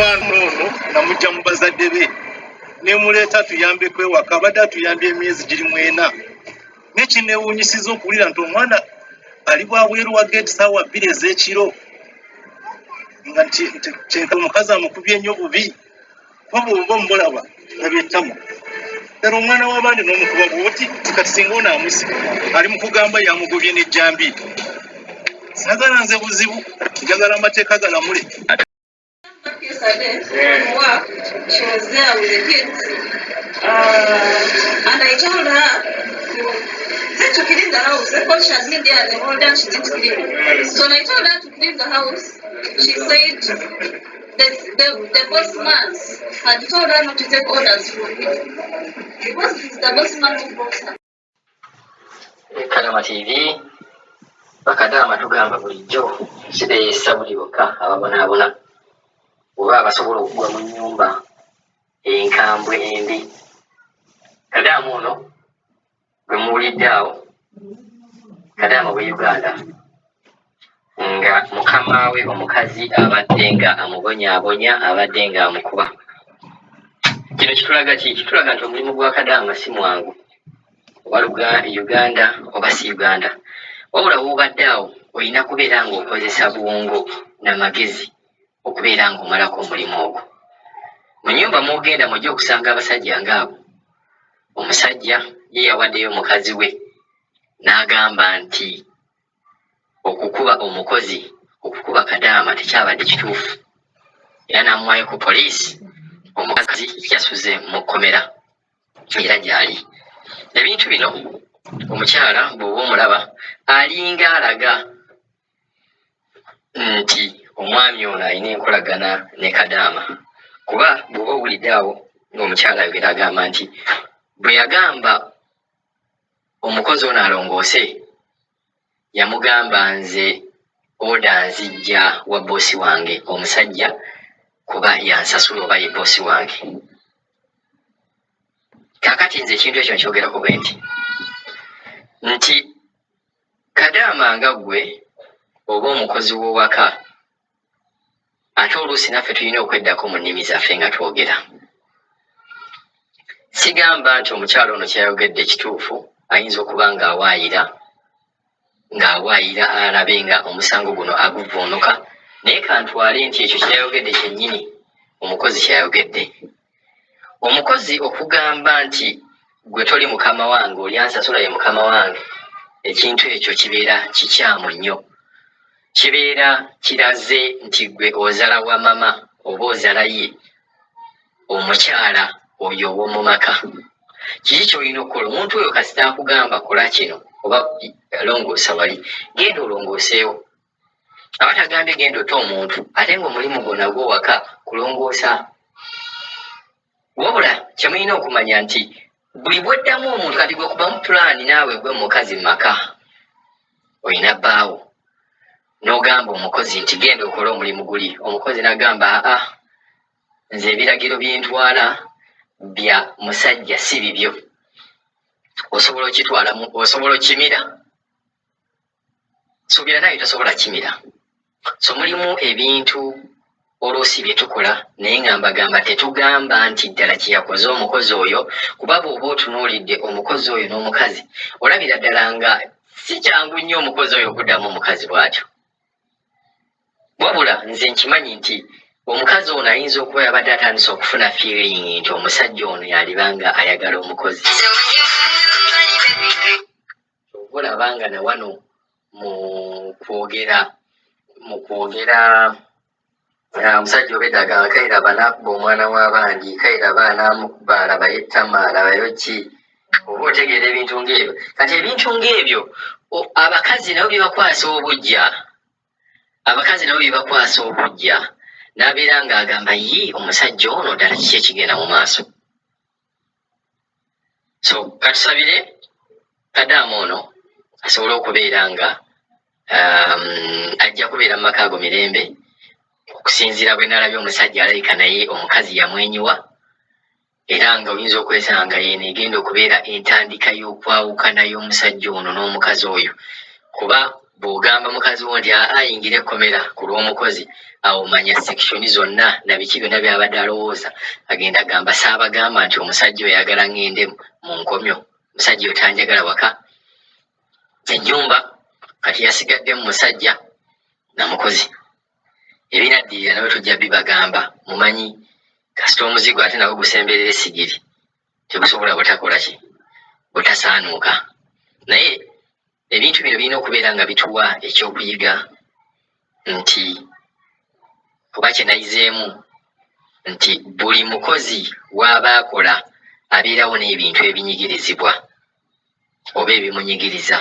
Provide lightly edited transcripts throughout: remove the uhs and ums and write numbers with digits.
omwana ono namujja mu bazadde be ne muleeta tuyambe kwewaka abadde atuyambye emyezi giri 4 nekineewuunyisiza okuwulira nti omwana ali bwabweru wa geeti ssaawa 2 ez'ekiro nga kyenka omukazi amukubye nnyo bubi kuba bw'oba omulaba abyetamu era omwana w'abandi n'omukuba bw'oti kati singa ono amusiba ali mu kugamba yamugobye n'ejjambiito sagala nze buzibu njagala amateeka galamule. She was there with the kids, and I told her to clean the house because she has been there the whole day. She didn't clean. So when I told her to clean the house, she said the boss man had told her not to take orders from me because it's the boss man who brought her. Kalama TV bakadama tugamba bulijjo kireesa buli bokka ababonaabona oba abasobola okugwa mu nnyumba enkambwe embi. Kadama ono gwe muwulidde awo Kadama w'e Uganda nga mukama we omukazi abadde nga amubonyaabonya abadde nga amukuba. Kino kitulaga ki? Kitulaga nti omulimu gwa Kadama si mwangu oba Uganda oba si Uganda, wabula w'obadde awo olina kubeera ng'okozesa bwongo n'amagezi okubeera ng'omalako omulimu ogwo. Mu nnyumba mw'ogenda mujja okusanga abasajja ng'abo. Omusajja ye yawaddeyo omukazi we n'agamba nti okukuba omukozi, okukuba Kadama tekyabadde kituufu, era n'amuwaayo ku poliisi. Omukazi yasuze mu kkomera era gy'ali. Ebintu bino omukyala bw'oba omulaba alinga alaga nti omwami ono alina enkolagana ne Kadama, kuba bw'oba owulidde awo ng'omukyala ayogera agamba nti bwe yagamba omukozi ono alongoose yamugamba nze oda nzijja wa boosi wange omusajja kuba yansasula oba ye boosi wange. Kaakati nze ekintu ekyo nkyogerako bwe nti Kadama nga ggwe oba omukozi w'owaka ate oluusi naffe tulina okweddako mu nnimi zaffe nga twogera. Sigamba nti omukyalo ono kyayogedde kituufu, ayinza okuba ng'awaayira alabe nga omusango guno aguvvuunuka, naye kantwale nti ekyo kyayogedde kyennyini omukozi kyayogedde. Omukozi okugamba nti gwe toli mukama wange oli ansasula ye mukama wange, ekintu ekyo kibeera kikyamu nnyo. Kibeera kiraze nti gwe ozala wa mama oba ozala ye omukyala oyo ow'omu maka. Kiki ky'olina okukola? Omuntu oyo kasita akugamba kola kino oba longoosa wali, genda olongooseewo. Aba tagambye genda otta omuntu ate ng'omulimu gwo nagwo waka kulongoosa. Wabula kyemulina okumanya nti buli bweddamu omuntu kati gwe kubamu pulaani naawe gwe mukazi mu maka olina bbaawo n'ogamba omukozi nti genda okole omulimu guli. Omukozi n'agamba nze ebiragiro bye ntwala bya musajja si bibyo. Osobola okitwalamu, osobola okimira. Suubira naye tosobola kimira. So mulimu ebintu oluusi bye tukola naye nga mbagamba tetugamba nti ddala kye yakoze omukozi oyo, kuba bw'oba otunuulidde omukozi oyo n'omukazi olabira ddala nga si kyangu nnyo omukozi oyo okuddamu omukazi bw'atyo. Wabula nze nkimanyi nti omukazi ono ayinza okuba yabadde atandise okufuna feeling nti omusajja ono yalibanga ayagala omukozi. Olabanga na wano mu kwogera omusajja obeddaga kairaba n'akuba omwana w'abandi, kairaba n'amukuba alaba yettama alabayo ki, oba otegeera ebintu ng'ebyo. Kati ebintu ng'ebyo abakazi nabo byebakwasa obujja, n'abeera ng'agamba ye omusajja ono ddala kiki ekigenda mu maaso. So katusabire Kadama ono asobole okubeera nga ajja kubeera mu maka ago mirembe, okusinziira bwe nalabye omusajja alabika naye omukazi yamwenyuwa, era nga oyinza okwesanga yeno egenda okubeera entandika y'okwawukana y'omusajja ono n'omukazi oyo, kuba bw'ogamba mukazi wo nti ayingire ekkomera ku lw'omukozi awo manya sekishoni zonna na biki byonna byabadde alowooza agenda agamba saabagamba nti omusajja oyo ayagala ŋŋende mu nkomyo omusajja oyo tanjagala waka ennyumba kati yasigadde mu musajja na mukozi ebinaddirira nawe tujja bibagamba mumanyi kasita omuzigo ate nawe gusemberera essigiri tegusobola butakola ki butasaanuuka naye ebintu bino birina okubeera nga bituwa ekyokuyiga nti oba kyenayizeemu nti buli mukozi w'aba akola abeerawo n'ebintu ebinyigirizibwa oba ebimunyigiriza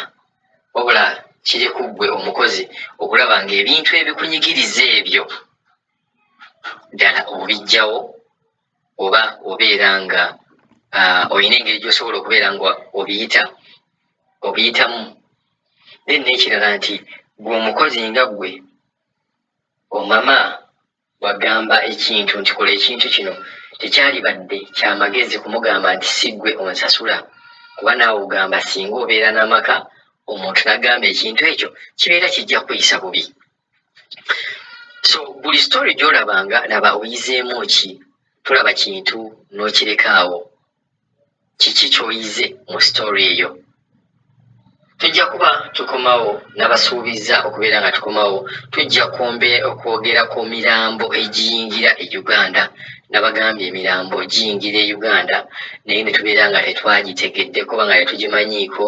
wabula kiri ku ggwe omukozi okulaba nga ebintu ebikunyigiriza ebyo ddala obijjawo oba obeera nga olina engeri gy'osobola okubeera nga obiyitamu then n'ekirala nti gwe omukozi nga ggwe omama wagamba ekintu nti kola ekintu kino tekyalibadde kyamagezi kumugamba nti si ggwe onsasula kuba naawe ogamba singa obeera n'amaka omuntu nagamba ekintu ekyo kibeera kijja kuyisa bubi so buli story gy'olabanga laba oyizeemu ki tolaba kintu n'okirekaawo kiki ky'oyize mu story eyo tujja kuba tukomawo n'abasuubiza okubeera nga tukomawo tujja okwogera ku mirambo egiyingira e Uganda nabagambye emirambo giyingira e Uganda naye ne tubeera nga tetwagitegeddeko oba nga tetugimanyiiko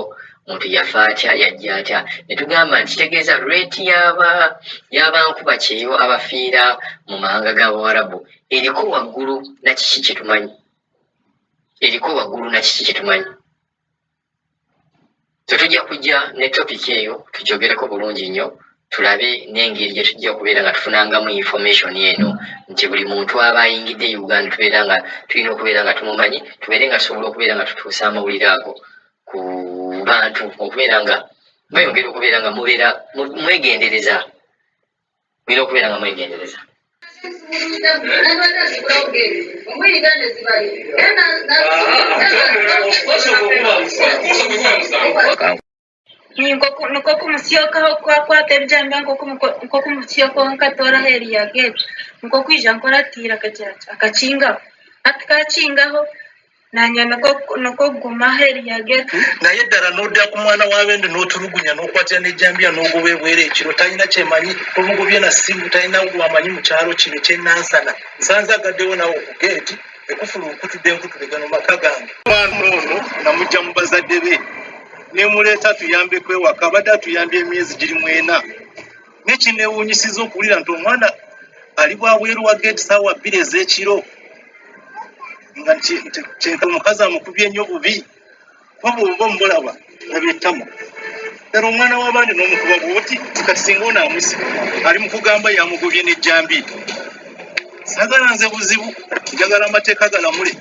muntu yafa atya yajja atya ne tugamba nti kitegeeza rate y'abankuba kyeyo abafiira mu mahanga g'Abawarabu eriko waggulu nakiki kyetumanyi tujja kujja ne topiki eyo tukyogereko bulungi nnyo tulabe n'engeri gye tujja okubeera nga tufunangamu information eno nti buli muntu aba ayingidde e Uganda tubeera nga tulina okubeera nga tumumanyi tubeere nga tusobola okubeera nga tutuusa amawulire ago ku bantu okubeera nga mweyongera okubeera nga mwegendereza mulina okubeera nga mwegendereza nkokumusiokaho kwakwata ebijambo nkokumusiokaho nkatoraho eriya gate nkokwija nkoratira akakingaho ati kakingaho nanya nokogumaho eriya gate naye ddala n'odda ku mwana w'abende n'otulugunya n'okwatira n'ejjambiya n'ogoba ebwera ekiro talina kyemanyi omugobye na ssimu talina wamanyi mu kyalo kino ekyennansana nsanze agaddewo nawe ku geeti ekufulu nkutudde enkutulegano maka gange mwana ono namujja mu bazadde be nemuleeta tuyambeko ewaka abadde atuyambye emyezi giri 4 nekineewuunyisiza okuwulira nti omwana ali bwabweru wa geeti ssaawa 2 ez'ekiro nga kyeka omukazi amukubye nnyo bubi kuba bw'ova omulaba abeettama era omwana w'abandi n'omukuba bw'oti kati singa ono amusiba ali mu kugamba yamugobye n'ejjambi saagala nze buzibu njagala amateeka galamule